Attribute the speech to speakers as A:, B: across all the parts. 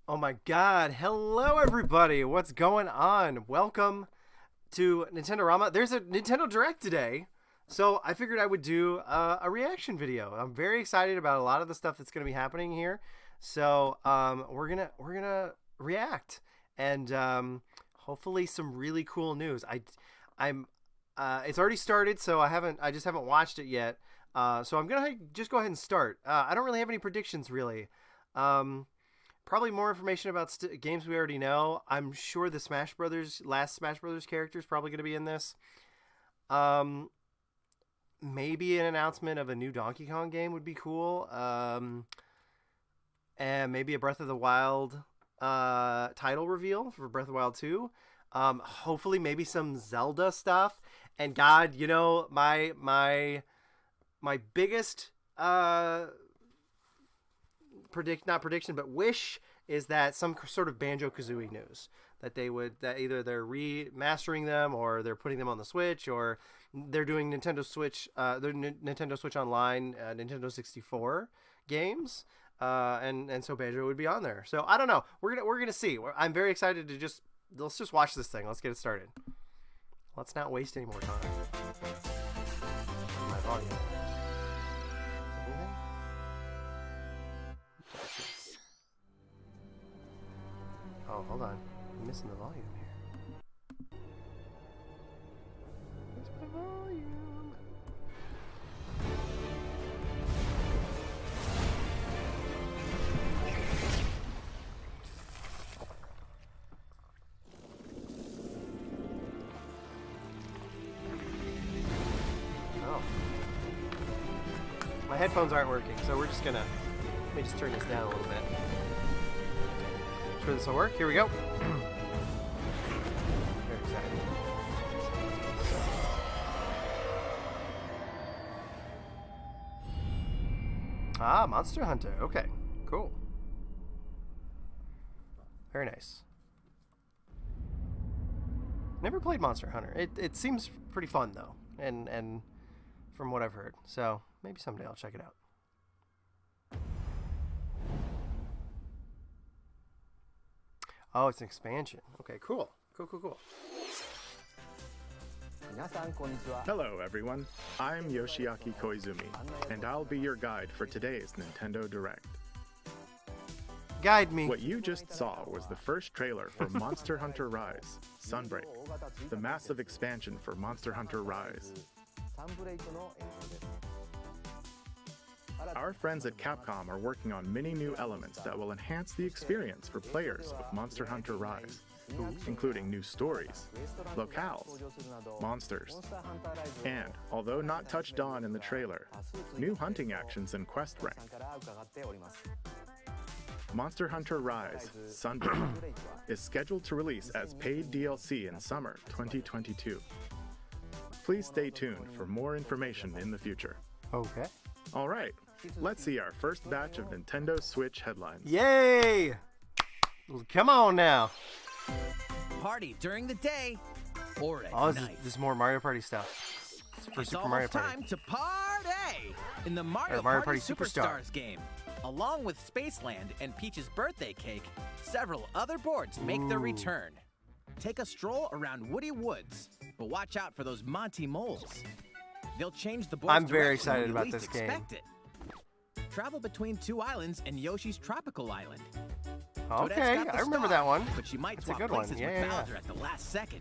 A: Oh my god, hello everybody, what's going on? Welcome to Nintendo-O-RAMA. There's a Nintendo Direct today, so I figured I would do a reaction video. I'm very excited about a lot of the stuff that's going to be happening here, so we're gonna react, and hopefully some really cool news. I'm it's already started, so I just haven't watched it yet, so I'm gonna just go ahead and start. I don't really have any predictions, really. Probably more information about games we already know. I'm sure the last Smash Brothers character is probably going to be in this. Maybe an announcement of a new Donkey Kong game would be cool. And maybe a Breath of the Wild title reveal for Breath of the Wild 2. Hopefully maybe some Zelda stuff. And God, you know, my biggest wish is that some sort of Banjo-Kazooie news, that either they're remastering them or they're putting them on the Switch, or they're doing Nintendo Switch Online, Nintendo 64 games, and so Banjo would be on there. So I don't know. We're gonna see. I'm very excited to let's just watch this thing. Let's get it started. Let's not waste any more time. My volume. Oh, hold on. I'm missing the volume here. Where's my volume? Oh. My headphones aren't working, so we're just gonna... Let me just turn this down a little bit. Sure this will work. Here we go. Very excited. Ah, Monster Hunter. Okay, cool. Very nice. Never played Monster Hunter. It seems pretty fun though, and from what I've heard. So maybe someday I'll check it out. Oh, it's an expansion. Okay, cool. Cool.
B: Hello, everyone. I'm Yoshiaki Koizumi, and I'll be your guide for today's Nintendo Direct.
A: Guide me.
B: What you just saw was the first trailer for Monster Hunter Rise, Sunbreak, the massive expansion for Monster Hunter Rise. Our friends at Capcom are working on many new elements that will enhance the experience for players of Monster Hunter Rise, including new stories, locales, monsters, and, although not touched on in the trailer, new hunting actions and quest rank. Monster Hunter Rise, Sunbreak, is scheduled to release as paid DLC in summer 2022. Please stay tuned for more information in the future.
A: Okay.
B: All right. Let's see our first batch of Nintendo Switch headlines.
A: Yay! Come on now.
C: Party during the day or at night.
A: This is more Mario Party stuff.
C: It's almost time to party in the Mario Party Superstars game. Along with Spaceland and Peach's birthday cake, several other boards make their return. Take a stroll around Woody Woods, but watch out for those Monty moles. They'll change the board's
A: I'm very
C: direction
A: excited
C: when you
A: about
C: least
A: this game.
C: expect it. Travel between two islands and Yoshi's tropical island.
A: Okay, I remember that one.
C: But she might
A: That's
C: swap
A: a good one.
C: places
A: Yeah.
C: with Bowser at the last second.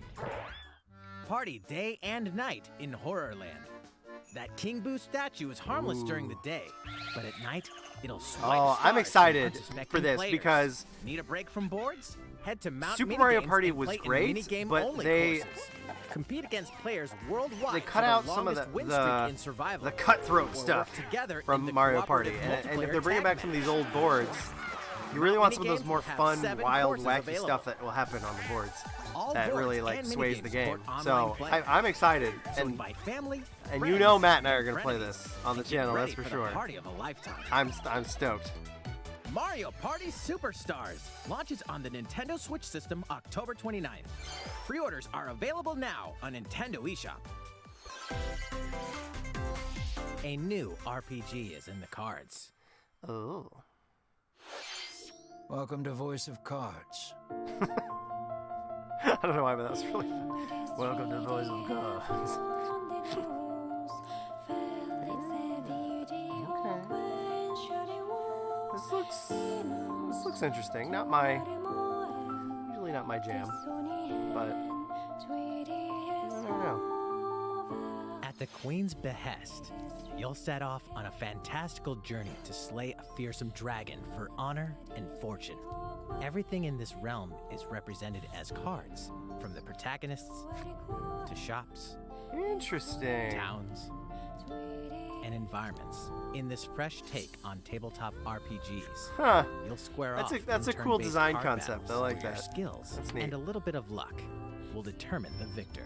C: Party day and night in Horrorland. That King Boo statue is harmless during the day, but at night it'll swipe
A: Oh, I'm
C: stars
A: excited
C: from unsuspecting
A: for this
C: players.
A: because
C: Need a break from boards? Head to Mount
A: Super Mario
C: Minigames
A: Party
C: and
A: was
C: play in
A: great,
C: minigame
A: but
C: only
A: they
C: courses. Compete against players worldwide.
A: they cut
C: for
A: out
C: the
A: some of
C: longest win streak in survival,
A: the cutthroat
C: or
A: stuff
C: work together in
A: from
C: the
A: Mario Party,
C: cooperative
A: and if
C: multiplayer
A: they're bringing
C: tag
A: back some of
C: match.
A: these old boards, you really want some of those
C: Minigames
A: more
C: have
A: fun,
C: 7
A: wild,
C: courses
A: wacky
C: available.
A: stuff that will happen on the boards.
C: All
A: That
C: boards
A: really
C: and
A: sways the
C: minigames
A: game.
C: support
A: So
C: online play.
A: I'm excited,
C: So
A: and
C: invite family,
A: you
C: friends,
A: know Matt and I are gonna play
C: frenemies,
A: this on the
C: and get
A: channel.
C: ready
A: That's for
C: the
A: sure.
C: Party of a lifetime.
A: I'm stoked.
C: Mario Party Superstars launches on the Nintendo Switch system October 29th. Pre-orders are available now on Nintendo eShop. A new RPG is in the cards.
A: Oh.
D: Welcome to Voice of Cards.
A: I don't know why, but that was really fun. Welcome to Voice of Cards. Okay. This looks interesting. Usually not my jam, but I don't know.
C: At the Queen's behest, you'll set off on a fantastical journey to slay a fearsome dragon for honor and fortune. Everything in this realm is represented as cards, from the protagonists to shops,
A: Interesting.
C: towns, and environments. In this fresh take on tabletop RPGs,
A: Huh.
C: you'll square
A: That's
C: off.
A: a
C: in
A: cool
C: turn-based
A: design
C: card
A: concept.
C: battles
A: I like
C: where your
A: that.
C: skills
A: That's neat.
C: and a little bit of luck will determine the victor.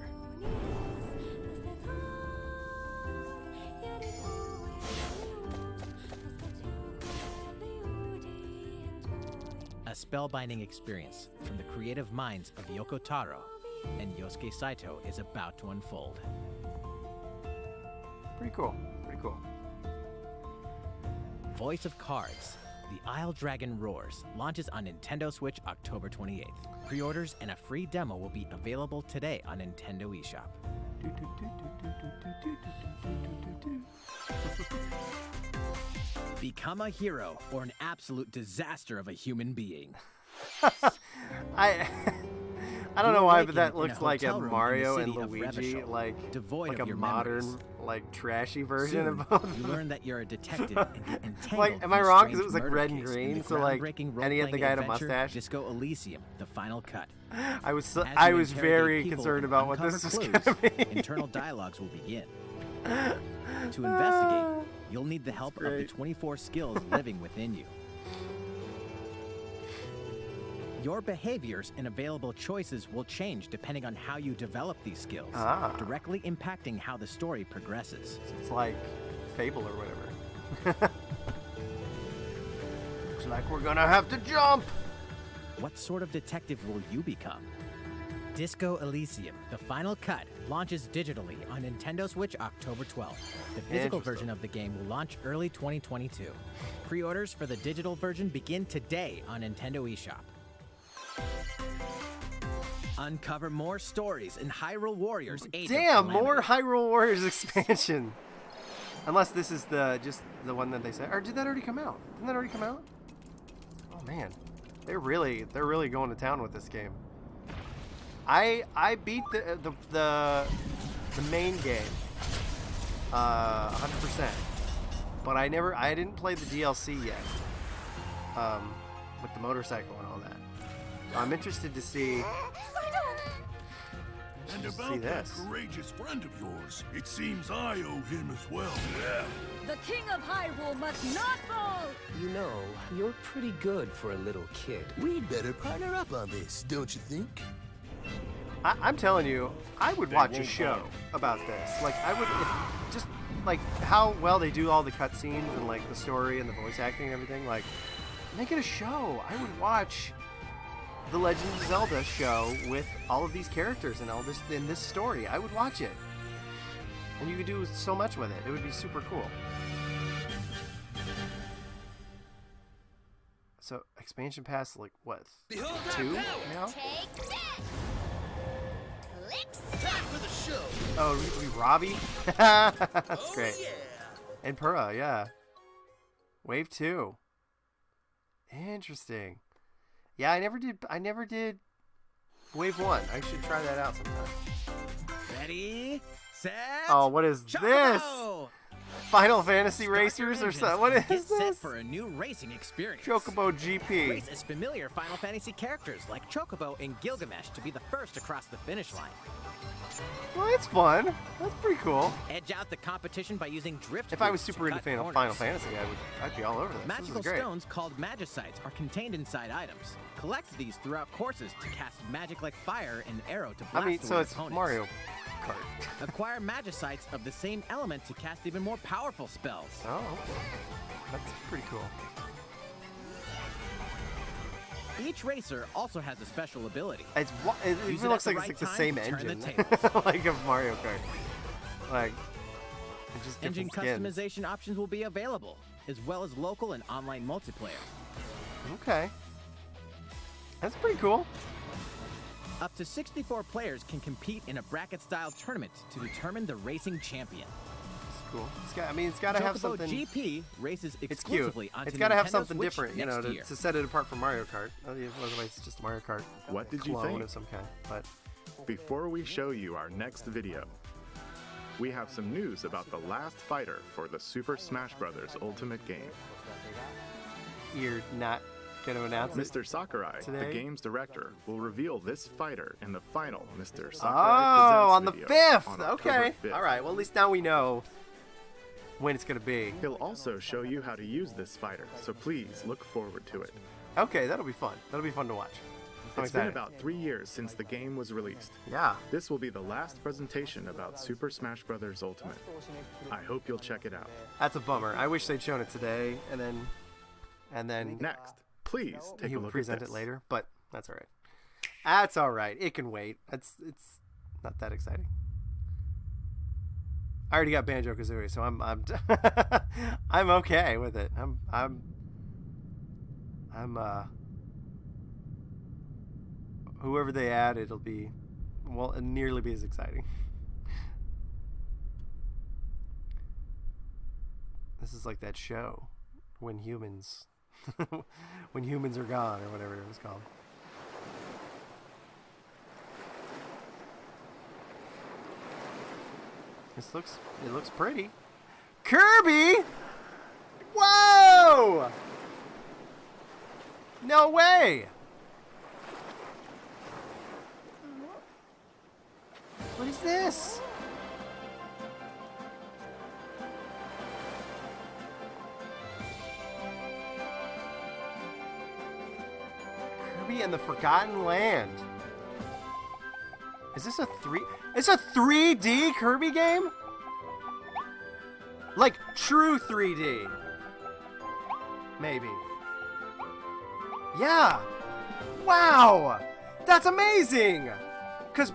C: A spellbinding experience from the creative minds of Yoko Taro and Yosuke Saito is about to unfold.
A: Pretty cool. Pretty cool.
C: Voice of Cards, The Isle Dragon Roars, launches on Nintendo Switch October 28th. Pre-orders and a free demo will be available today on Nintendo eShop. Become a hero or an absolute disaster of a human being.
A: I don't know why, but
C: awaken
A: that
C: in a
A: looks like a
C: hotel room in the
A: Mario and
C: city of
A: Luigi,
C: Revachol,
A: like
C: devoid
A: a
C: of your
A: modern,
C: memories.
A: like trashy version
C: Soon,
A: of both.
C: you learn that you're a detective and get entangled
A: Like, am
C: in
A: I
C: a
A: wrong? 'Cause it
C: strange
A: was like
C: murder
A: red and
C: case in
A: green,
C: the
A: so, like,
C: groundbreaking
A: and he had the
C: role-playing
A: guy had a
C: adventure,
A: mustache.
C: Disco Elysium, the final cut.
A: I was
C: As
A: I
C: you
A: was
C: interrogate
A: very
C: people
A: concerned
C: and
A: about what
C: uncover
A: this was
C: clues,
A: gonna be.
C: internal dialogues will begin. To investigate, you'll need the help of the
A: great.
C: 24 skills living within you. Your behaviors and available choices will change depending on how you develop these skills, directly impacting how the story progresses.
A: It's like Fable or whatever. Looks like we're gonna have to jump.
C: What sort of detective will you become? Disco Elysium, the final cut, launches digitally on Nintendo Switch October 12th. The physical version of the game will launch early 2022. Pre-orders for the digital version begin today on Nintendo eShop. Uncover more stories in Hyrule Warriors Age of
A: Damn,
C: Calamity.
A: more Hyrule Warriors expansion. Unless this is just the one that they said, or did that already come out? Didn't that already come out? Oh man, they're really going to town with this game. I beat the main game 100%, but I didn't play the DLC yet. With the motorcycle and all that. So I'm interested to see.
E: And about that courageous friend of yours, it seems I owe him as well. Yeah.
F: The King of Hyrule must not fall!
G: You know, you're pretty good for a little kid.
H: We'd better partner up on this, don't you think?
A: I'm telling you, I would watch a show about this. Like, I would, just like how well they do all the cutscenes and like the story and the voice acting and everything. Like, make it a show. I would watch the Legend of Zelda show with all of these characters and all this in this story. I would watch it, and you could do so much with it. It would be super cool. So expansion pass, like what? 2 now?
F: Take that! Clicks!
H: Time for the show!
A: Oh, we get to be Robbie? That's great.
H: Yeah.
A: And Purah, yeah. Wave 2. Interesting. Yeah, I never did Wave 1. I should try that out sometime.
C: Ready, set,
A: Oh, what is
C: Chocobo!
A: this? Final Fantasy
C: Start your
A: Racers or
C: engines
A: something? What
C: and
A: is
C: get set
A: this?
C: for a new racing experience.
A: Chocobo GP.
C: Race as familiar Final Fantasy characters like Chocobo and Gilgamesh to be the first across the finish line.
A: Well, it's fun. That's pretty cool.
C: Edge out the competition by using drift.
A: If I was
C: boosts to
A: super into
C: cut corners.
A: Final Fantasy, I'd be all over this.
C: Magical
A: This is great.
C: stones called Magicites are contained inside items. Collect these throughout courses to cast magic like fire and arrow to blast
A: I mean,
C: away
A: so it's
C: opponents.
A: Mario Kart.
C: Acquire Magicites of the same element to cast even more powerful spells.
A: Oh, okay. That's pretty cool.
C: Each racer also has a special ability.
A: It
C: Use
A: even
C: it
A: looks
C: at
A: like
C: the
A: it's like
C: right
A: the same
C: time to turn the
A: engine,
C: tables.
A: like of Mario Kart. Like, it's just
C: Engine
A: different skins.
C: customization options will be available, as well as local and online multiplayer.
A: Okay. That's pretty cool.
C: Up to 64 players can compete in a bracket-style tournament to determine the racing champion.
A: It's cool. It's got to have something.
C: GP races
A: It's cute.
C: exclusively onto
A: It's got to have
C: Nintendo
A: something
C: Switch
A: different, you know,
C: next year.
A: to set it apart from Mario Kart. Otherwise, it's just a Mario Kart
B: What did you
A: clone
B: think?
A: of some kind. But
B: Before we show you our next video, we have some news about the last fighter for the Super Smash Bros. Ultimate game.
A: you're not going to announce it?
B: Mr. Sakurai,
A: today?
B: the game's director, will reveal this fighter in the final Mr. Sakurai
A: Oh, on the
B: Presents video
A: 5th.
B: on
A: Okay.
B: October 5th.
A: All right. Well, at least now we know when it's going to be.
B: He'll also show you how to use this fighter, so please look forward to it.
A: Okay, that'll be fun. That'll be fun to watch. I'm
B: It's been
A: excited.
B: about 3 years since the game was released.
A: Yeah.
B: This will be the last presentation about Super Smash Bros. Ultimate. I hope you'll check it out.
A: That's a bummer. I wish they'd shown it today, and then
B: Next, please take
A: he
B: a
A: would
B: look
A: present
B: at this.
A: it later. But that's all right. That's all right. It can wait. It's not that exciting. I already got Banjo-Kazooie, so I'm I'm okay with it. I'm whoever they add, it'll be nearly be as exciting. This is like that show when humans when humans are gone, or whatever it was called. It looks pretty. Kirby! Whoa! No way! What is this? Kirby and the Forgotten Land. Is this a It's a 3D Kirby game? Like true 3D. Maybe. Yeah. Wow. That's amazing. Cuz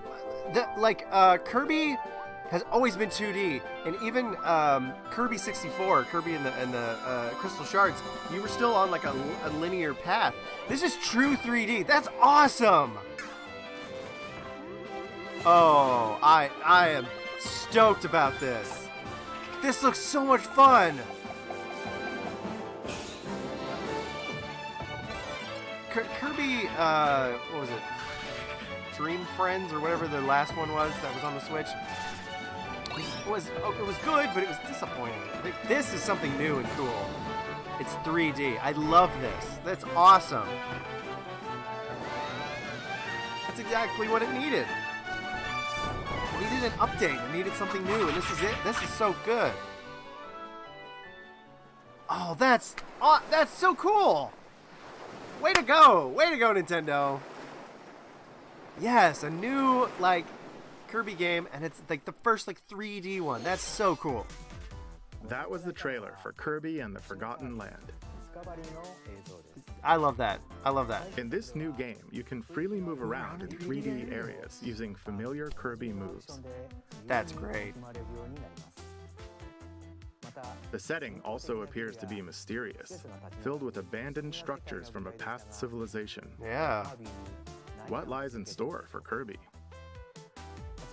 A: Kirby has always been 2D, and even Kirby 64, Kirby and the Crystal Shards, you were still on like a linear path. This is true 3D. That's awesome. Oh, I am stoked about this. This looks so much fun. Kirby, what was it? Dream Friends, or whatever the last one was that was on the Switch. It was good, but it was disappointing. This is something new and cool. It's 3D. I love this. That's awesome. That's exactly what it needed. It needed an update. It needed something new, and this is it. This is so good. Oh, that's so cool. Way to go. Way to go, Nintendo. Yes, a new Kirby game, and it's like the first 3D one. That's so cool.
B: That was the trailer for Kirby and the Forgotten Land.
A: I love that. I love that.
B: In this new game, you can freely move around in 3D areas using familiar Kirby moves.
A: That's great.
B: The setting also appears to be mysterious, filled with abandoned structures from a past civilization.
A: Yeah.
B: What lies in store for Kirby?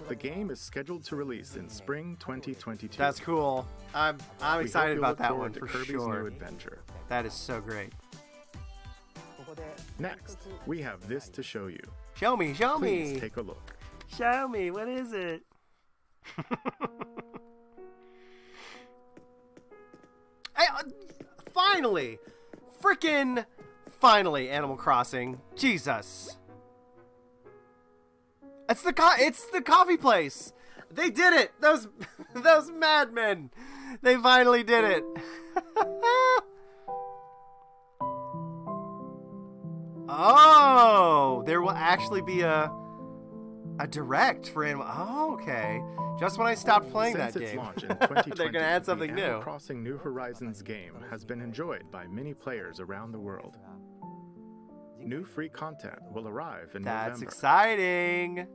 B: The game is scheduled to release in spring 2022.
A: That's cool. I'm
B: We
A: excited
B: hope you'll
A: about
B: look
A: that
B: forward
A: one
B: to
A: for
B: Kirby's
A: sure.
B: new adventure.
A: That is so great.
B: Next, we have this to show you.
A: Show me, show
B: Please
A: me.
B: take a look.
A: Show me. What is it? Hey, finally! Frickin' finally, Animal Crossing. Jesus. It's the coffee place. They did it. Those madmen. They finally did it. Oh, there will actually be a direct for Animal. Oh, okay. Just when I stopped playing
B: Since
A: that
B: its
A: game,
B: launch in 2020,
A: they're gonna add something
B: the Animal
A: new.
B: Crossing New Horizons game has been enjoyed by many players around the world. New free content will arrive in
A: That's
B: November.
A: exciting.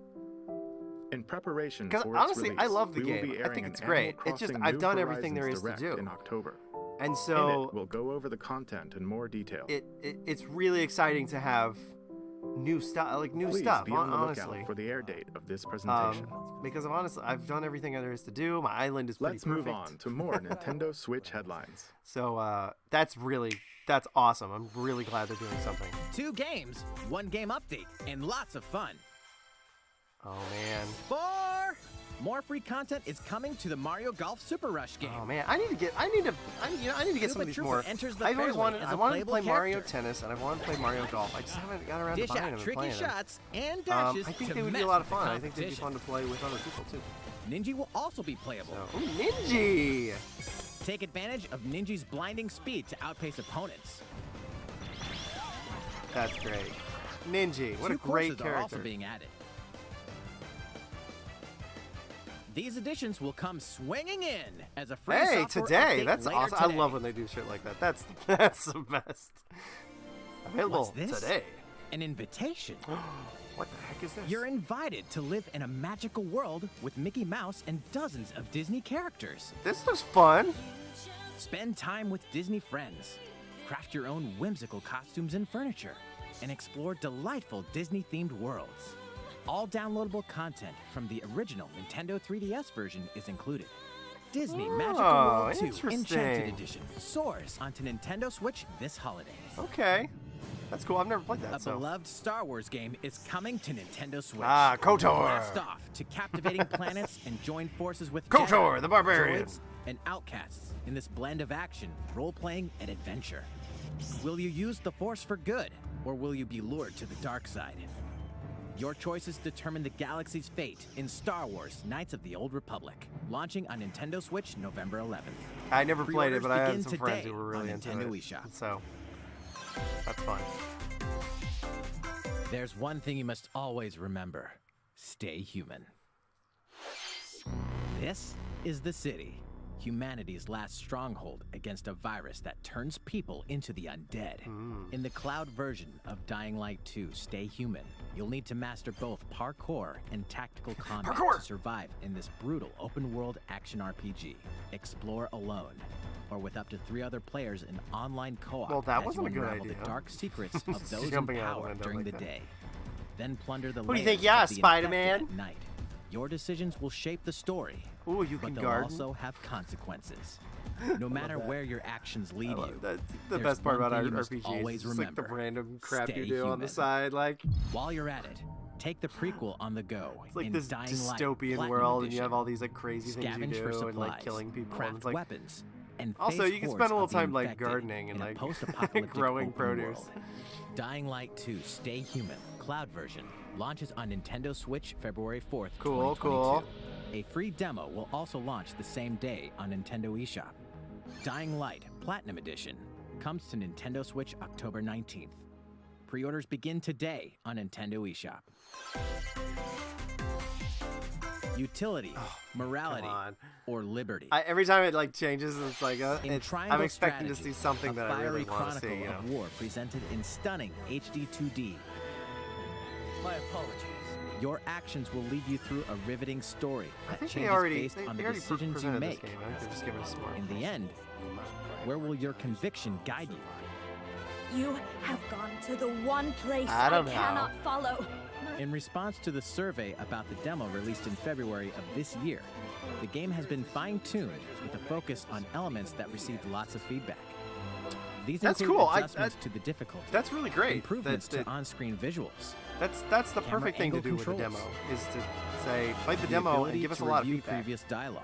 B: In preparation
A: Because
B: for its
A: honestly,
B: release,
A: I love the
B: we will
A: game.
B: be
A: I
B: airing
A: think
B: an
A: it's great.
B: Animal
A: It's just
B: Crossing
A: I've
B: New
A: done everything there is
B: Horizons
A: to
B: Direct
A: do,
B: in October.
A: and
B: In
A: so
B: it, we'll go over the content in more detail.
A: it's really exciting to have new stuff, like new
B: Please
A: stuff.
B: be on the
A: Honestly,
B: lookout for the air date of this presentation.
A: because I've done everything there is to do. My island is pretty
B: Let's
A: perfect.
B: move on to more Nintendo Switch headlines.
A: So that's awesome. I'm really glad they're doing something.
C: 2 games, 1 game update, and lots of fun.
A: Oh man.
C: 4 more free content is coming to the Mario Golf Super Rush game.
A: Oh man, I need to get some of these more. I've always wanted to play Mario Tennis and I wanted to play Mario Golf. I just haven't got around to
C: Dish
A: buying them
C: out
A: and
C: tricky
A: playing them.
C: shots and dashes
A: I think
C: to
A: they would be
C: mess
A: a lot of
C: with the
A: fun. I think they'd be
C: competition.
A: fun to play with other people too.
C: Ninja will also be playable.
A: So, ooh, Ninja!
C: Take advantage of Ninja's blinding speed to outpace opponents.
A: That's great. Ninja, what a
C: 2
A: great
C: courses are also
A: character.
C: being added. These additions will come swinging in as a free
A: Hey,
C: software
A: today!
C: update
A: That's
C: later
A: awesome.
C: today.
A: I love when they do shit like that. That's the best. Available
C: What's this?
A: today.
C: An invitation.
A: What the heck is this?
C: You're invited to live in a magical world with Mickey Mouse and dozens of Disney characters.
A: This was fun.
C: Spend time with Disney friends. Craft your own whimsical costumes and furniture. And explore delightful Disney-themed worlds. All downloadable content from the original Nintendo 3DS version is included. Disney Magical World 2
A: interesting.
C: Enchanted Edition soars onto Nintendo Switch this holiday.
A: Okay. That's cool. I've never played that.
C: A beloved Star Wars game is coming to Nintendo Switch.
A: Ah, KOTOR!
C: Blast off to captivating planets and join forces with
A: KOTOR,
C: Jedi,
A: the barbarian.
C: droids, and outcasts in this blend of action, role-playing, and adventure. Will you use the Force for good, or will you be lured to the dark side? Your choices determine the galaxy's fate in Star Wars Knights of the Old Republic, launching on Nintendo Switch November 11th.
A: I never played it, but I had
C: Pre-orders
A: some
C: begin
A: friends who were
C: today
A: really
C: on
A: into
C: Nintendo
A: it.
C: eShop.
A: So that's fun.
C: There's one thing you must always remember. Stay human. This is the city, humanity's last stronghold against a virus that turns people into the undead. In the cloud version of Dying Light 2 Stay Human, you'll need to master both parkour and tactical combat to survive in this brutal open-world action RPG. Explore alone, or with up to 3 other players in online co-op
A: Well, that
C: as
A: wasn't
C: you
A: a good
C: unravel
A: idea.
C: the dark secrets of those in
A: Jumping out a
C: power
A: window
C: during
A: like
C: the
A: that.
C: day. Then plunder the
A: What do you
C: layers
A: think? Yeah,
C: of the
A: Spider-Man?
C: infected at night. Your decisions will shape the story,
A: Ooh, you
C: but
A: can
C: they'll
A: garden.
C: also have consequences. No matter where your actions lead you,
A: That's the
C: there's
A: best part
C: one
A: about
C: thing you must
A: RPGs.
C: always
A: It's like the
C: remember.
A: random crap
C: Stay
A: you do on the
C: human.
A: side. Like
C: while you're at it, take the prequel on the go.
A: it's like
C: in
A: this
C: Dying
A: dystopian
C: Light,
A: world, and you
C: Platinum
A: have all these like crazy things you
C: Scavenge for
A: do,
C: supplies,
A: and like killing people.
C: craft
A: And it's like
C: weapons, and
A: also
C: face
A: you can
C: hordes
A: spend a little
C: of the
A: time like
C: infected
A: gardening and
C: in a
A: like
C: post-apocalyptic
A: growing
C: open
A: produce.
C: world. Dying Light 2 Stay Human Cloud version launches on Nintendo Switch February 4th,
A: Cool,
C: 2022.
A: cool.
C: A free demo will also launch the same day on Nintendo eShop. Dying Light Platinum Edition comes to Nintendo Switch October 19th. Pre-orders begin today on Nintendo eShop. Utility, morality,
A: on.
C: or liberty.
A: Every time it like changes, it's like
C: In
A: I'm
C: Triangle
A: expecting to
C: Strategy,
A: see something
C: a
A: that I really
C: fiery
A: want to
C: chronicle
A: see. You know?
C: of war presented in stunning HD 2D.
D: My apologies.
C: Your actions will lead you through a riveting story
A: I
C: that
A: think they
C: changes
A: already
C: based on the
A: already
C: decisions you
A: presented
C: make.
A: this game. I think they're just giving us more.
C: In the end, where will your conviction guide you?
F: You have gone to the one place
A: I
F: I
A: don't know.
F: cannot follow.
C: In response to the survey about the demo released in February of this year, the game has been fine-tuned with a focus on elements that received lots of feedback. These
A: That's
C: include
A: cool.
C: adjustments to the difficulty,
A: That's really great.
C: improvements
A: That-
C: to on-screen visuals,
A: That's the
C: camera
A: perfect thing to
C: angle
A: do with the
C: controls,
A: demo is to say play the
C: the
A: demo and
C: ability
A: give us a
C: to
A: lot of
C: review
A: feedback,
C: previous dialogue,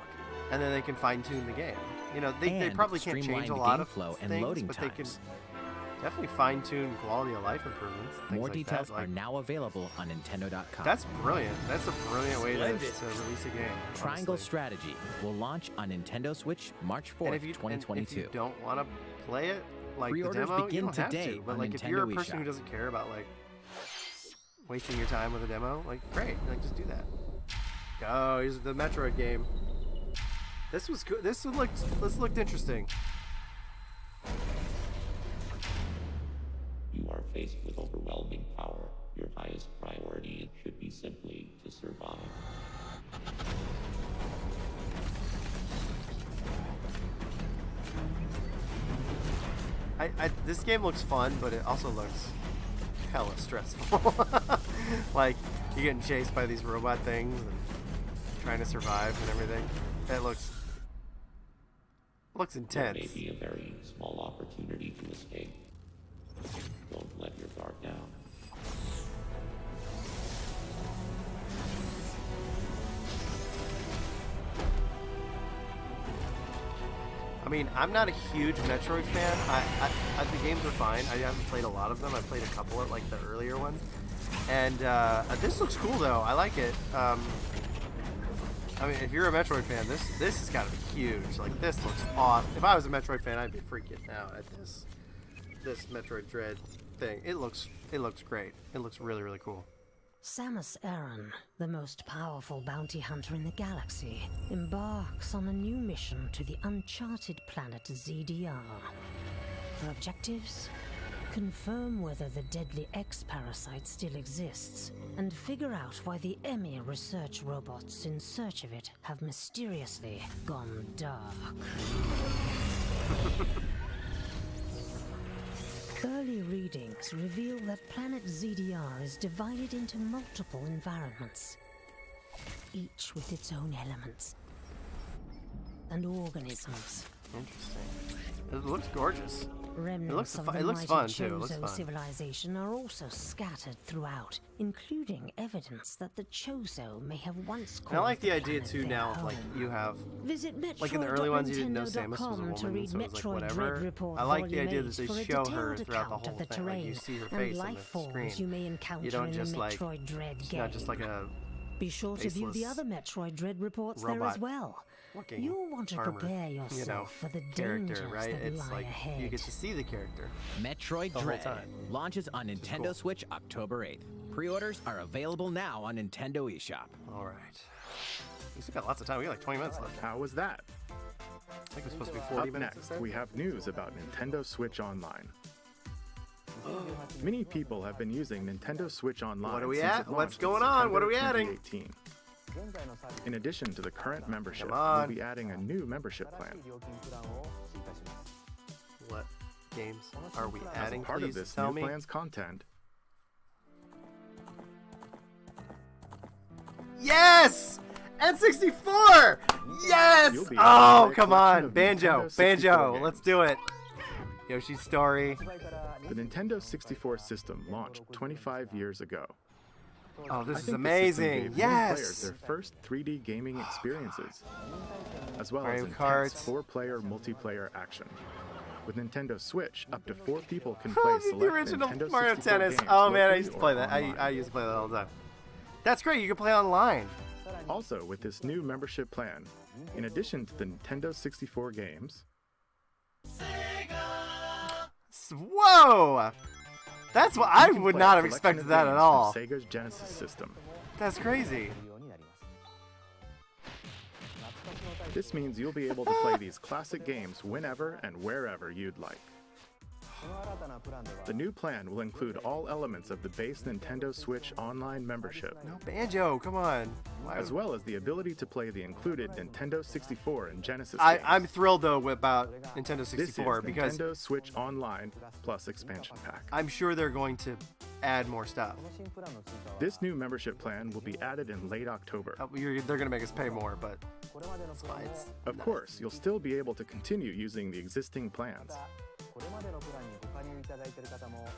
A: and then they can fine tune the game. You know, they
C: and
A: probably can't
C: streamline
A: change a
C: the
A: lot
C: game
A: of
C: flow and
A: things,
C: loading
A: but
C: times.
A: they can definitely fine tune quality of life improvements. Things
C: More
A: like
C: details
A: that. Like,
C: are now available on Nintendo.com.
A: that's brilliant. That's a brilliant way to
D: Splendid.
A: release a game.
C: Triangle
A: honestly.
C: Strategy will launch on Nintendo Switch March 4th,
A: And if you
C: 2022.
A: if you don't want to play it like the
C: Pre-orders
A: demo, you
C: begin
A: don't have
C: today
A: to. But
C: on
A: like if you're a
C: Nintendo
A: person who
C: eShop.
A: doesn't care about like wasting your time with a demo, like great, like just do that. Go, here's the Metroid game. This was good. This looked interesting.
I: You are faced with overwhelming power. Your highest priority should be simply to survive.
A: This game looks fun, but it also looks hella stressful. Like, you're getting chased by these robot things and trying to survive and everything. That looks intense.
I: There may be a very small opportunity to escape. Don't let your guard down.
A: I mean, I'm not a huge Metroid fan. The games are fine. I haven't played a lot of them. I played a couple of like the earlier ones. And this looks cool though. I like it. I mean, if you're a Metroid fan, this has got to be huge. Like, this looks awesome. If I was a Metroid fan, I'd be freaking out at this Metroid Dread thing. It looks great. It looks really, really cool.
J: Samus Aran, the most powerful bounty hunter in the galaxy, embarks on a new mission to the uncharted planet ZDR. Her objectives? Confirm whether the deadly X-parasite still exists, and figure out why the Emmy research robots in search of it have mysteriously gone dark. Early readings reveal that planet ZDR is divided into multiple environments, each with its own elements and organisms.
A: Interesting. It looks gorgeous.
J: Remnants of the mighty Chozo civilization are also scattered throughout, including evidence that the Chozo may have once called.
A: And I like the idea
J: planet
A: too
J: their
A: now,
J: home.
A: like you have,
J: Visit
A: like in the early ones, you didn't know Samus was a woman, so it was like whatever. I like the idea that they show her throughout the whole thing. Like you see her face on the screen. You don't just like, it's not just like a.
J: Be sure to view the other Metroid Dread reports there as well. You'll want to prepare yourself for the dangers
A: right?
J: that
A: It's
J: lie
A: like
J: ahead.
A: you get to see the character.
C: Metroid Dread launches on Nintendo Switch October 8th. Pre-orders are available now on Nintendo eShop.
A: All right. We still got lots of time. We got like 20 minutes left.
B: How was that?
A: I think it's supposed to be 40
B: Up
A: minutes.
B: next, we have news about Nintendo Switch Online. Many people have been using Nintendo Switch Online.
A: What are we
B: since
A: at?
B: it
A: What's
B: launched
A: going
B: in
A: on? What are we
B: September
A: adding?
B: 2018. In addition to the current membership,
A: Come on.
B: we'll be adding a new membership plan.
A: What games are we
B: As a
A: adding?
B: part
A: Please
B: of this
A: tell
B: new
A: me.
B: plan's content,
A: Yes! N64! Yes!
B: You'll be able to
A: Oh,
B: play a
A: come
B: collection
A: on.
B: of
A: Banjo.
B: Nintendo 64
A: Banjo.
B: games.
A: Let's do it. Yoshi's Story.
B: the Nintendo 64 system launched 25 years ago.
A: Oh, this
B: I
A: is
B: think
A: amazing.
B: The system gave many players
A: Yes!
B: their first 3D gaming experiences, as well
A: Mario
B: as
A: Kart.
B: intense 4-player multiplayer action. With Nintendo Switch, up to 4 people can
A: Oh,
B: play
A: the
B: select
A: original
B: Nintendo
A: Mario
B: 64
A: Tennis.
B: games
A: Oh, man, I
B: locally
A: used to
B: or
A: play that.
B: online.
A: I used to play that all the time. That's great. You can play online.
B: Also, with this new membership plan, in addition to the Nintendo 64 games,
A: Whoa! That's what I
B: you can
A: would
B: play
A: not
B: a
A: have
B: collection
A: expected
B: of
A: that at
B: games
A: all.
B: from Sega's Genesis system.
A: That's crazy.
B: This means you'll be able to play these classic games whenever and wherever you'd like. The new plan will include all elements of the base Nintendo Switch Online membership,
A: No Banjo, come on. Why
B: as well as the ability to play the included Nintendo 64 and Genesis
A: I'm
B: games.
A: thrilled though about Nintendo
B: This
A: 64
B: is
A: because
B: Nintendo Switch Online plus expansion pack.
A: I'm sure they're going to add more stuff.
B: This new membership plan will be added in late October.
A: They're going to make us pay more, but it's fine.
B: Of course, you'll still be able to continue using the existing plans.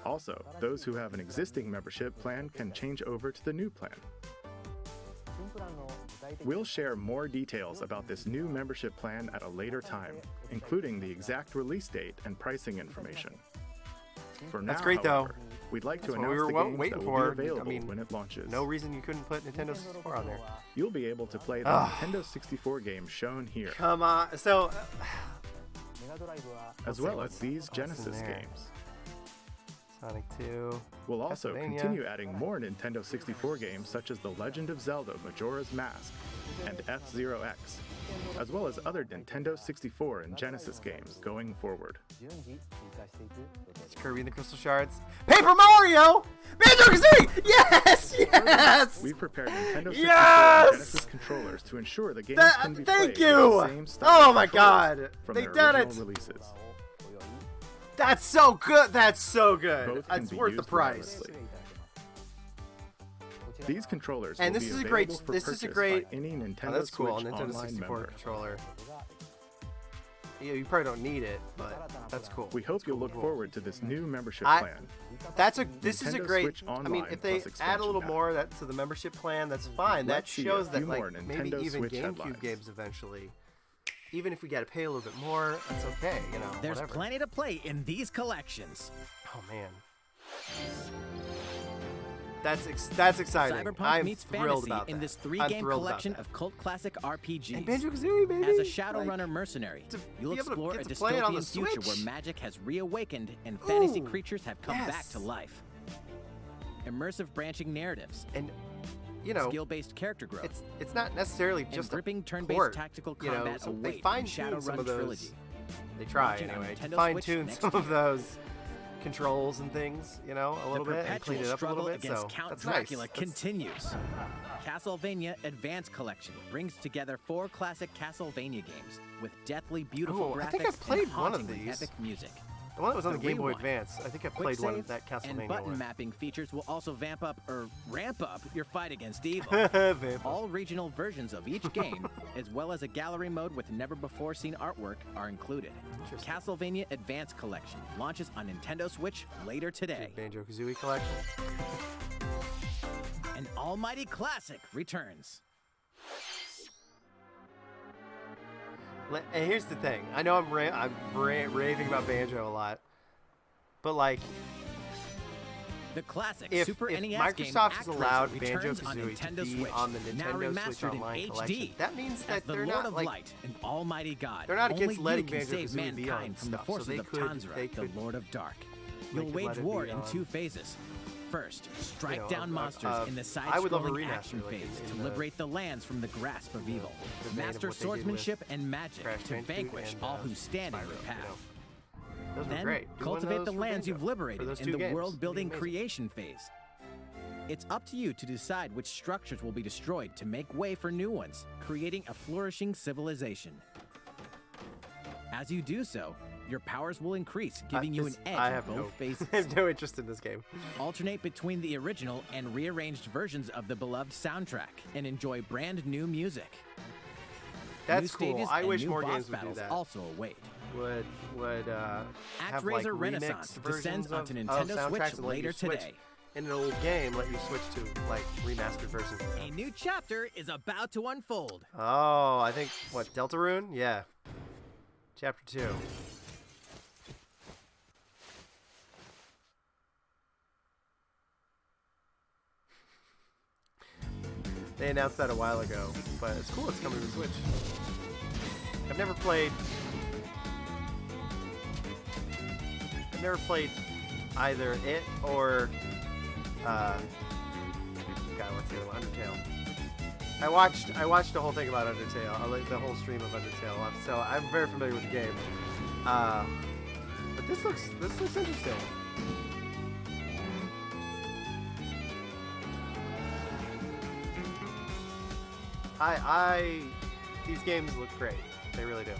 B: Also, those who have an existing membership plan can change over to the new plan. We'll share more details about this new membership plan at a later time, including the exact release date and pricing information. For now,
A: That's great, though.
B: however, we'd like to
A: That's what
B: announce
A: we were
B: the games
A: waiting
B: that will
A: for.
B: be available
A: I mean,
B: when it launches.
A: No reason you couldn't put Nintendo 64 on there.
B: You'll be able to play the Nintendo 64 games shown here,
A: Come on. So,
B: as well
A: what's-
B: as these
A: what's in
B: Genesis
A: there?
B: games.
A: Sonic 2.
B: We'll also
A: Castlevania.
B: continue adding more Nintendo 64 games such as The Legend of Zelda Majora's Mask and F-Zero X, as well as other Nintendo 64 and Genesis games going forward.
A: It's Kirby and the Crystal Shards. Paper Mario! Banjo-Kazooie! Yes! Yes!
B: We've prepared Nintendo 64
A: Yes!
B: and Genesis controllers to ensure the games
A: That-
B: can be
A: thank
B: played
A: you!
B: with the same style
A: Oh my
B: controls
A: God!
B: from
A: They
B: their
A: did
B: original
A: it!
B: releases.
A: That's so good. That's so good.
B: Both can
A: It's
B: be
A: worth the
B: used
A: price.
B: wirelessly. These controllers
A: And
B: will
A: this
B: be
A: is a
B: available
A: great.
B: for
A: This is a
B: purchase
A: great.
B: by any Nintendo
A: Oh, that's cool.
B: Switch
A: Nintendo
B: Online
A: 64
B: member.
A: controller. You probably don't need it, but that's cool.
B: We hope you'll look forward to this new membership
A: I-
B: plan.
A: This is a
B: Nintendo
A: great.
B: Switch
A: I mean,
B: Online
A: if they
B: plus
A: add a little
B: expansion
A: more that to the membership plan, that's fine. That
B: Let's see a
A: shows that
B: few
A: like
B: more
A: maybe
B: Nintendo
A: even
B: Switch
A: GameCube
B: headlines.
A: games eventually, even if we got to pay a little bit more, that's okay. You know,
C: There's
A: whatever.
C: plenty to play in these collections.
A: Oh man, that's exciting.
C: Cyberpunk
A: I'm
C: meets
A: thrilled
C: fantasy
A: about
C: in
A: that.
C: this
A: I'm
C: 3-game
A: thrilled
C: collection
A: about that.
C: of cult classic RPGs.
A: And Banjo-Kazooie, baby.
C: As a Shadowrunner mercenary,
A: to
C: you'll
A: be able to
C: explore a
A: get to play it on the
C: dystopian future
A: Switch.
C: where magic has reawakened and fantasy
A: Ooh,
C: creatures have come
A: yes.
C: back to life. Immersive branching narratives,
A: And you know,
C: skill-based character growth,
A: it's not necessarily
C: and
A: just
C: gripping
A: a
C: turn-based
A: port,
C: tactical
A: you know,
C: combat
A: so
C: await
A: they
C: in
A: fine-tune some
C: Shadowrun
A: of those.
C: trilogy.
A: They try
C: Launching on
A: anyway to
C: Nintendo
A: fine-tune
C: Switch
A: some
C: next
A: of those controls and things, you know, a little
C: The
A: bit and
C: perpetual
A: clean it up a
C: struggle
A: little bit.
C: against
A: So
C: Count
A: that's
C: Dracula
A: nice. That's-
C: continues. Castlevania Advance Collection brings together 4 classic Castlevania games with deathly beautiful
A: Oh,
C: graphics
A: I think I've played
C: and
A: one of
C: hauntingly
A: these.
C: epic music.
A: The one that was on the Game Boy
C: Rewind,
A: Advance. I think I
C: Quick
A: played one
C: save,
A: of that
C: and
A: Castlevania
C: button
A: one.
C: mapping features will also ramp up your fight against evil.
A: Vamp.
C: All regional versions of each game, as well as a gallery mode with never-before-seen artwork, are included. Castlevania Advance Collection launches on Nintendo Switch later today.
A: Banjo-Kazooie collection.
C: An almighty classic returns.
A: And here's the thing. I know I'm raving about Banjo a lot, but like,
C: The classic
A: if
C: Super NES game
A: Microsoft has
C: ActRaiser
A: allowed
C: returns on
A: Banjo-Kazooie to
C: Nintendo
A: be
C: Switch,
A: on the
C: now
A: Nintendo Switch
C: remastered in
A: Online
C: HD,
A: collection, that means
C: as
A: that
C: the
A: they're
C: Lord
A: not
C: of
A: like
C: Light and Almighty God.
A: they're not
C: Only
A: against letting
C: you can save
A: Banjo-Kazooie be on
C: mankind from the
A: stuff, so
C: forces
A: they
C: of
A: could-
C: Tanzra,
A: they
C: the
A: could-
C: Lord of Dark.
A: they
C: You'll
A: could
C: wage
A: let it
C: war
A: be
C: in
A: on,
C: 2 phases. First, strike
A: know,
C: down monsters in the
A: I would love a
C: side-scrolling
A: remaster,
C: action
A: like
C: phase
A: in
C: to
A: the-
C: liberate the lands from the grasp of evil.
A: the vein of
C: Master
A: what they did
C: swordsmanship
A: with
C: and magic
A: Crash
C: to
A: Bandicoot
C: vanquish
A: and,
C: all who stand in
A: Spyro,
C: your
A: you
C: path.
A: know. Those were
C: Then,
A: great. Do one of
C: cultivate
A: those
C: the
A: for
C: lands
A: Banjo,
C: you've
A: for
C: liberated
A: those
C: in
A: two
C: the
A: games.
C: world-building
A: It'd be amazing.
C: creation phase. It's up to you to decide which structures will be destroyed to make way for new ones, creating a flourishing civilization. As you do so, your powers will increase, giving you an edge
A: I
C: in
A: have
C: both phases.
A: I have no interest in this game.
C: Alternate between the original and rearranged versions of the beloved soundtrack and enjoy brand new music.
A: That's
C: New
A: cool.
C: stages
A: I
C: and
A: wish
C: new
A: more
C: boss
A: games would do
C: battles
A: that.
C: also await.
A: Would have like
C: ActRaiser
A: remixed
C: Renaissance
A: versions
C: descends onto
A: of
C: Nintendo
A: soundtracks
C: Switch
A: and let you
C: later
A: switch
C: today.
A: in an old game, let you switch to like remastered versions. of
C: A
A: them.
C: new chapter is about to unfold.
A: Oh, I think what Deltarune? Yeah, Chapter 2. They announced that a while ago, but it's cool. It's coming to the Switch. I've never played either it or God, what's the other one? Undertale. I watched the whole thing about Undertale. I like the whole stream of Undertale, so I'm very familiar with the game. But this looks interesting. These games look great. They really do.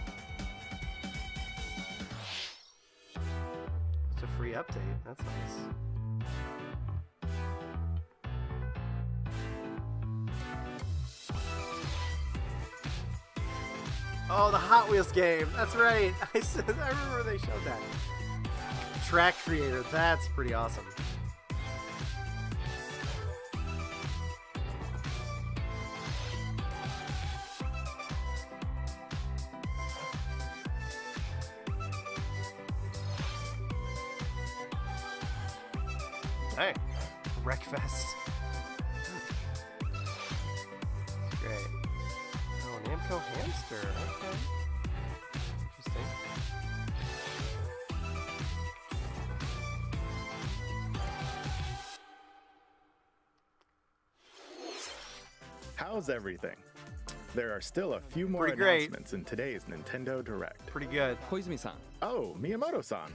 A: It's a free update. That's nice. Oh, the Hot Wheels game. That's right. I remember they showed that. Track Creator. That's pretty awesome. Hey, Wreckfest. That's great. Oh, Namco Hamster. Okay. Interesting.
B: How's everything? There are still a few more
A: Pretty great.
B: announcements in today's Nintendo Direct.
A: Pretty good.
K: Koizumi-san,
B: Oh, Miyamoto-san.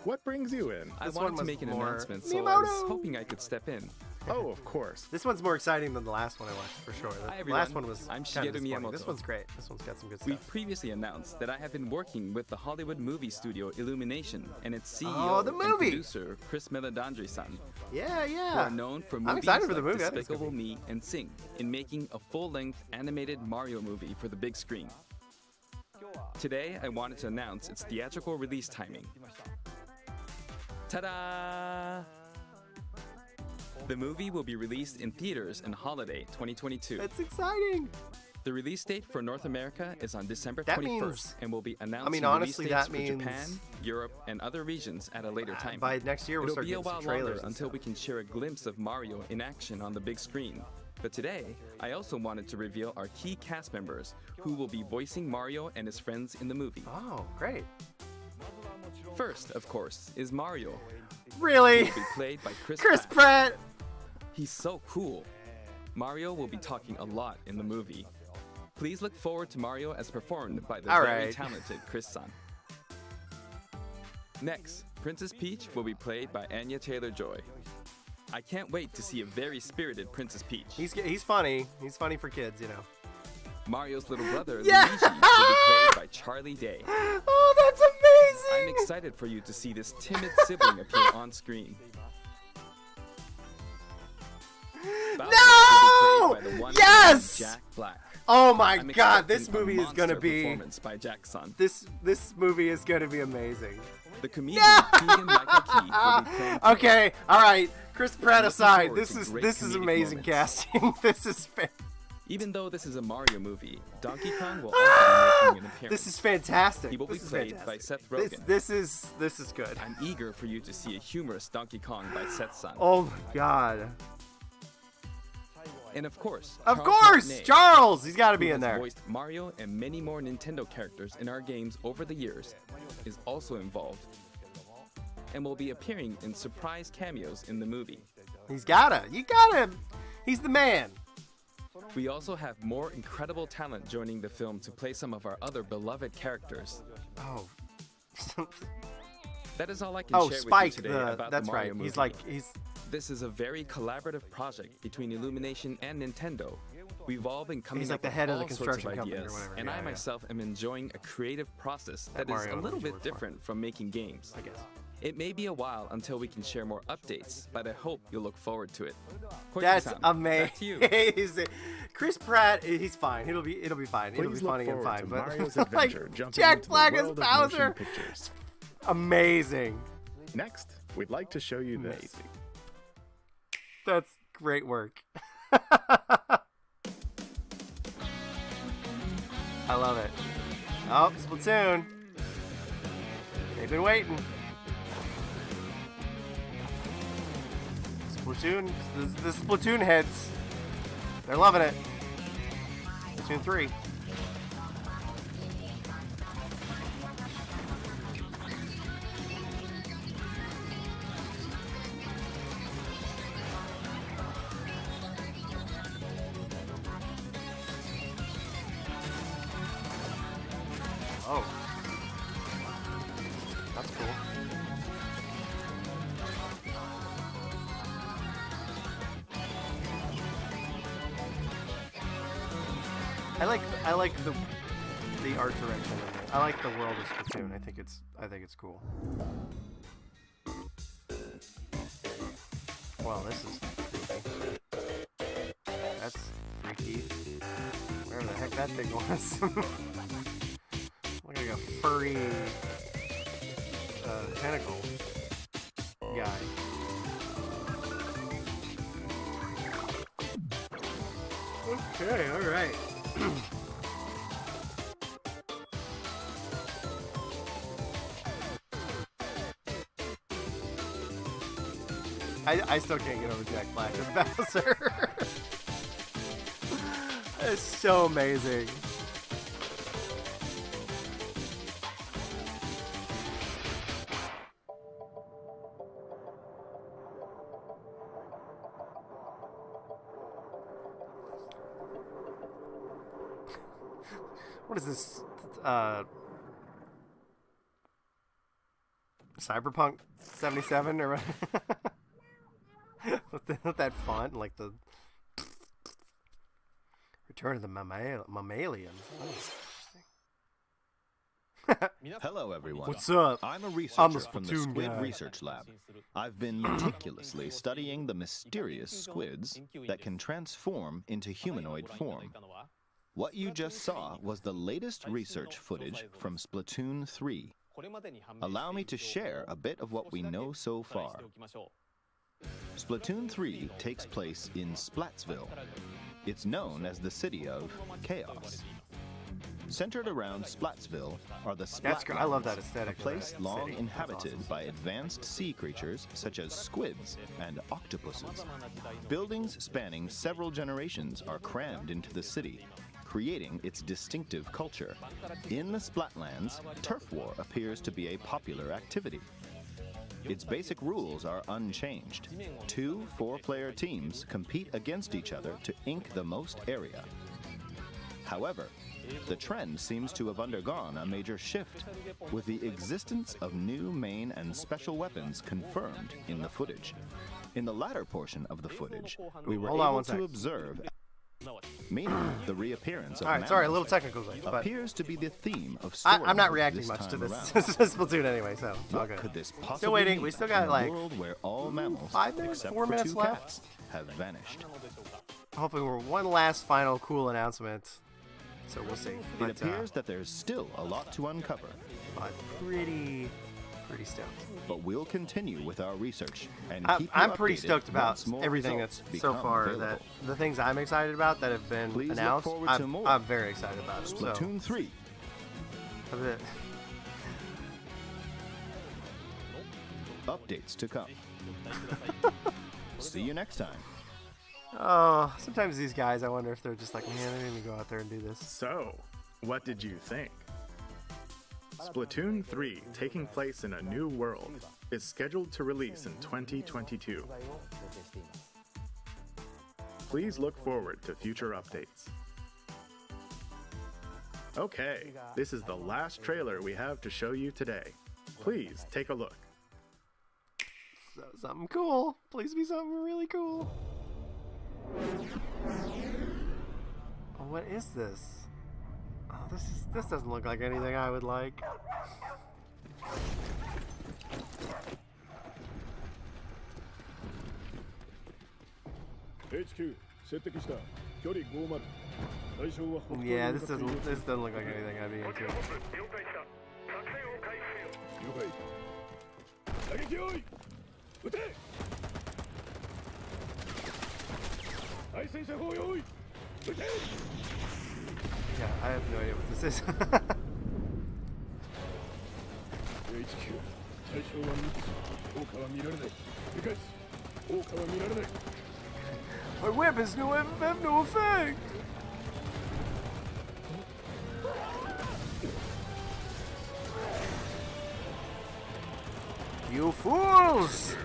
B: What brings you in?
K: I
A: This one
K: wanted to
A: was
K: make an
A: more
K: announcement, so I
A: Miyamoto!
K: was hoping I could step in.
B: Oh, of course.
A: This one's more exciting than the last one I watched, for sure. The last one was
K: I'm
A: kind of
K: Shigeru
A: disappointing.
K: Miyamoto.
A: This one's great. This one's got some good stuff.
K: We've previously announced that I have been working with the Hollywood movie studio Illumination and its CEO
A: Oh, the
K: and
A: movie!
K: producer, Chris Meledandri-san,
A: Yeah,
K: who
A: yeah.
K: are known for
A: I'm
K: movies
A: excited for the
K: like
A: movie. I think it's gonna
K: Despicable
A: be-
K: Me and Sing, in making a full-length animated Mario movie for the big screen. Today, I wanted to announce its theatrical release timing. Ta-da! The movie will be released in theaters in holiday 2022.
A: That's exciting.
K: The release date for North America is on December
A: That
K: 21st
A: means-
K: and will be announced
A: honestly,
K: release dates
A: that
K: for
A: means-
K: Japan, Europe, and other regions at a later time.
A: By next year, we'll
K: It'll
A: start
K: be a
A: getting some
K: while
A: trailers
K: longer
A: and
K: until
A: stuff.
K: we can share a glimpse of Mario in action on the big screen. But today, I also wanted to reveal our key cast members who will be voicing Mario and his friends in the movie.
A: Oh, great.
K: First, of course, is Mario.
A: Really?
K: Who will be played by Chris
A: Pratt.
K: He's so cool. Mario will be talking a lot in the movie. Please look forward to Mario as performed by the
A: All
K: very
A: right.
K: talented Chris-san. Next, Princess Peach will be played by Anya Taylor-Joy. I can't wait to see a very spirited Princess Peach.
A: He's funny. He's funny for kids, you know.
K: Mario's little brother,
A: Yeah!
K: Luigi, will be played by Charlie Day.
A: Oh, that's amazing!
K: I'm excited for you to see this timid sibling appear on screen. Bowser will be played by the one and only Jack Black.
A: Oh my
K: I'm
A: God, this
K: expecting a
A: movie is gonna
K: monster
A: be.
K: performance by Jack-san.
A: This movie is gonna be amazing.
K: The comedian Keegan-Michael Key will be playing.
A: Okay, all right. Chris Pratt
K: looking
A: aside,
K: forward
A: this
K: to
A: is
K: great
A: this is
K: comedic
A: amazing
K: moments.
A: casting. This is
K: Even though this is a Mario movie, Donkey Kong will also be making an appearance.
A: this is fantastic.
K: He will be
A: This is
K: played
A: fantastic.
K: by Seth Rogen.
A: This is good.
K: I'm eager for you to see a humorous Donkey Kong by Seth's-san.
A: Oh my God.
K: And of course,
A: Of
K: Charles
A: course,
K: Martinet,
A: Charles. He's got to
K: who
A: be in
K: has
A: there.
K: voiced Mario and many more Nintendo characters in our games over the years, is also involved and will be appearing in surprise cameos in the movie.
A: He's gotta. You gotta. He's the man.
K: We also have more incredible talent joining the film to play some of our other beloved characters.
A: Oh.
K: That is all I can
A: Oh,
K: share
A: Spike.
K: with you today about
A: That's
K: the Mario
A: right.
K: movie.
A: He's.
K: This is a very collaborative project between Illumination and Nintendo. We've all been coming
A: He's like
K: up
A: the
K: with
A: head of
K: all
A: the
K: sorts of
A: construction company or
K: ideas,
A: whatever.
K: and
A: Yeah,
K: I
A: yeah.
K: myself am enjoying a creative process
A: That
K: that is
A: Mario
K: a little
A: knows you
K: bit
A: work for.
K: different from making games.
A: I guess.
K: It may be a while until we can share more updates, but I hope you'll look forward to it.
A: That's
K: Koike-san, back to you.
A: amazing. Chris Pratt, he's fine. It'll be fine. It'll be
B: Please look
A: funny and
B: forward
A: fine.
B: to
A: But
B: Mario's
A: like,
B: adventure jumping
A: Jack
B: into
A: Black
B: the
A: as
B: world of motion
A: Bowser,
B: pictures.
A: amazing.
B: Next, we'd like to show you this.
A: Amazing. That's great work. I love it. Oh, Splatoon. They've been waiting. Splatoon, the Splatoon heads. They're loving it. Splatoon 3. Oh. That's cool. I like the art direction. I like the world of Splatoon. I think it's cool. Well, this is creepy. That's freaky. Wherever the heck that thing was. Look like a furry tentacle guy. Okay, alright. I still can't get over Jack Black as Bowser. It's so amazing. What is this? Cyberpunk 77 or with that font, like the Return of the Mammalians.
L: Hello, everyone.
A: What's up?
L: I'm a
A: I'm
L: researcher
A: the
L: from the
A: Splatoon
L: Squid
A: guy.
L: Research Lab. I've been meticulously studying the mysterious squids that can transform into humanoid form. What you just saw was the latest research footage from Splatoon 3. Allow me to share a bit of what we know so far. Splatoon 3 takes place in Splatsville. It's known as the City of Chaos. Centered around Splatsville are the Splatlands,
A: I love that aesthetic.
L: a place long
A: City.
L: inhabited
A: That's awesome.
L: by advanced sea creatures such as squids and octopuses. Buildings spanning several generations are crammed into the city, creating its distinctive culture. In the Splatlands, turf war appears to be a popular activity. Its basic rules are unchanged. 2 4-player teams compete against each other to ink the most area. However, the trend seems to have undergone a major shift, with the existence of new main and special weapons confirmed in the footage. In the latter portion of the footage, we were able to observe, meaning the reappearance of
A: Alright, sorry, a little
L: mammals
A: technical glitch, but
L: appears to be the theme of
A: I'm not
L: story
A: reacting
L: this
A: much to
L: time
A: this
L: around.
A: Splatoon anyway, so it's all
L: What
A: good.
L: could this possibly
A: Still waiting.
L: mean
A: We still
L: in
A: got
L: a
A: like
L: world where all mammals,
A: 5 minutes,
L: except
A: 4
L: for
A: minutes
L: 2
A: left.
L: cats, have vanished?
A: Hoping we're one last final cool announcement. So we'll see.
L: It appears that there's still a lot to uncover.
A: But pretty stoked.
L: But we'll continue with our research and keep you
A: I'm pretty
L: updated
A: stoked about
L: once more
A: everything
L: results
A: that's so
L: become
A: far.
L: available.
A: That the things I'm excited about that have been
L: Please look
A: announced.
L: forward to more.
A: I'm very excited about it.
L: Splatoon 3.
A: So, a bit.
L: Updates to come. See you next time.
A: Oh, sometimes these guys, I wonder if they're just like, man, I didn't even go out there and do this.
B: So, what did you think? Splatoon 3, taking place in a new world, is scheduled to release in 2022. Please look forward to future updates. Okay, this is the last trailer we have to show you today. Please take a look.
A: So, something cool. Please be something really cool. Oh, what is this? Oh, this doesn't look like anything I would like. Yeah, this doesn't look like anything I'd be into. Yeah, I have no idea what this is. My weapons have no effect! You fools!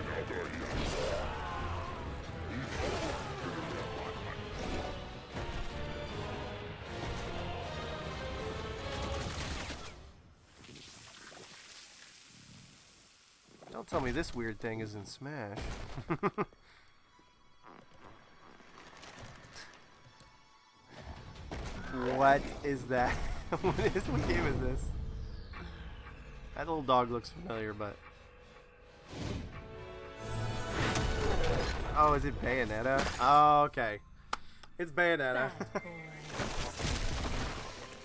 A: Don't tell me this weird thing is in Smash. What is that? What game is this? That little dog looks familiar, but... Oh, is it Bayonetta? Oh, okay. It's Bayonetta.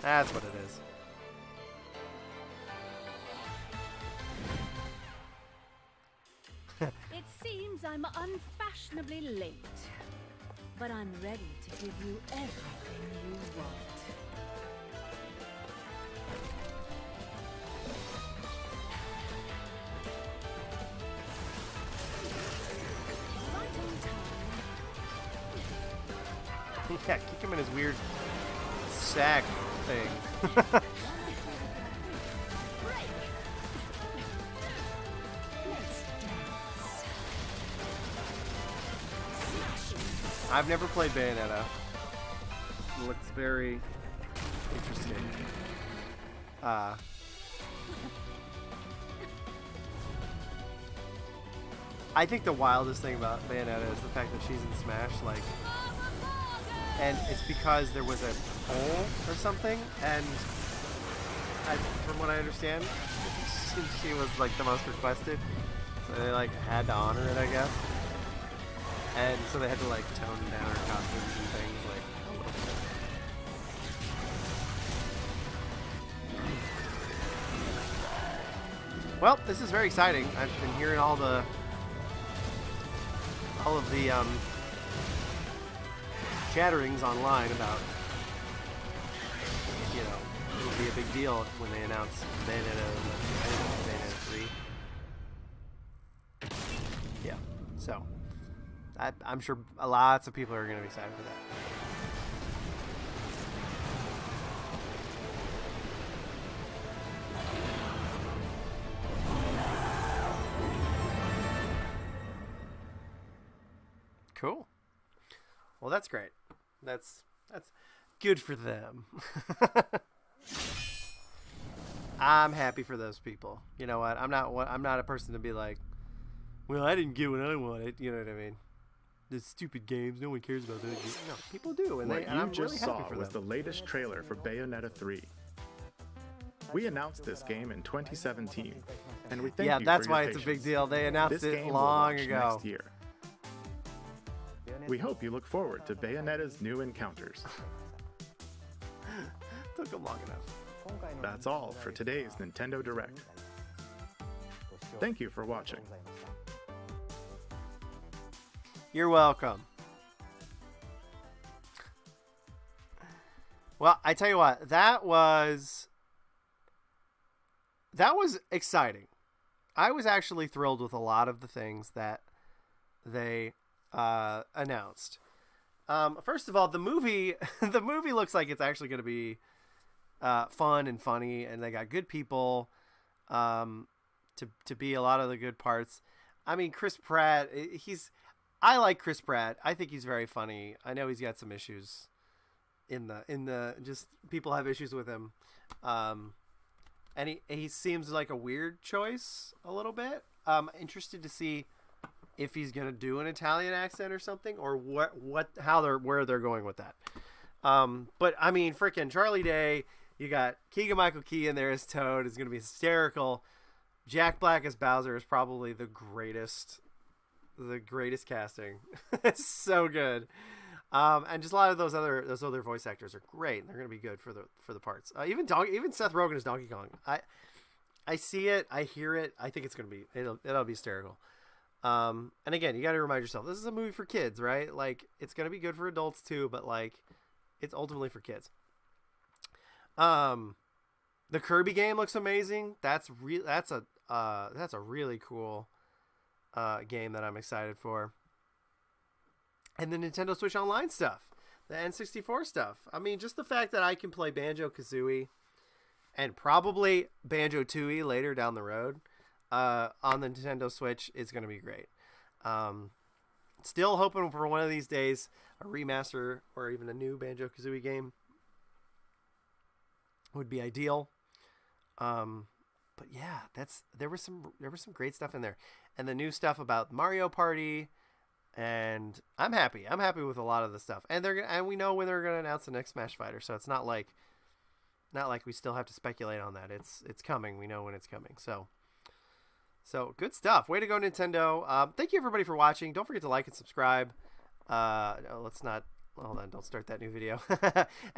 A: That's what it is.
F: It seems I'm unfashionably late, but I'm ready to give you everything you want. Right on time.
A: Yeah, kick him in his weird sack thing. I've never played Bayonetta. It looks very interesting. I think the wildest thing about Bayonetta is the fact that she's in Smash, like, and it's because there was a poll or something, and from what I understand, she was like the most requested, so they like had to honor it, I guess, and so they had to like tone down her costumes and things like a little bit. Well, this is very exciting. I've been hearing all of the chatterings online about, you know, it'll be a big deal when they announce Bayonetta 3. Yeah, so I'm sure lots of people are going to be excited for that. Cool. Well, that's great. That's good for them. I'm happy for those people. You know what? I'm not a person to be like, well, I didn't get what I wanted. You know what I mean? The stupid games, no one cares about those games. No, people do, and
B: what
A: I'm
B: you just
A: really happy
B: saw
A: for
B: was
A: them.
B: the latest trailer for Bayonetta 3. We announced this game in 2017, and we thank you for
A: that's
B: your
A: why it's a big
B: patience.
A: deal. They announced
B: This
A: it
B: game
A: long
B: will launch
A: ago.
B: next year. We hope you look forward to Bayonetta's new encounters.
A: Took them long enough.
B: That's all for today's Nintendo Direct. Thank you for watching.
A: You're welcome. Well, I tell you what, that was exciting. I was actually thrilled with a lot of the things that they announced. First of all, the movie looks like it's actually going to be fun and funny, and they got good people to be a lot of the good parts. I mean, Chris Pratt, I like Chris Pratt. I think he's very funny. I know he's got some issues in the just people have issues with him. And he seems like a weird choice a little bit. I'm interested to see if he's gonna do an Italian accent or something, or where they're going with that. But I mean, freaking Charlie Day, you got Keegan-Michael Key in there as Toad, is gonna be hysterical. Jack Black as Bowser is probably the greatest casting. It's so good. And just a lot of those other voice actors are great. They're gonna be good for the parts. Even Seth Rogen as Donkey Kong. I see it. I hear it. I think it's gonna be it'll be hysterical. And again, you got to remind yourself, this is a movie for kids, right? Like, it's gonna be good for adults too, but like, it's ultimately for kids. The Kirby game looks amazing. That's a really cool game that I'm excited for. And the Nintendo Switch Online stuff, the N64 stuff. I mean, just the fact that I can play Banjo-Kazooie and probably Banjo-Tooie later down the road on the Nintendo Switch is going to be great. Still hoping for one of these days a remaster or even a new Banjo-Kazooie game would be ideal. But yeah, there was some great stuff in there, and the new stuff about Mario Party. And I'm happy. I'm happy with a lot of the stuff. And we know when they're gonna announce the next Smash Fighter, so it's not like we still have to speculate on that. It's coming. We know when it's coming. So good stuff. Way to go, Nintendo. Thank you everybody for watching. Don't forget to like and subscribe. Let's not hold on, don't start that new video.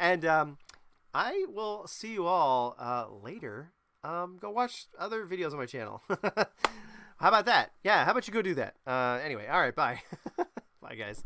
A: And I will see you all later. Go watch other videos on my channel. How about that? Yeah, how about you go do that? Anyway, all right, bye. Bye, guys.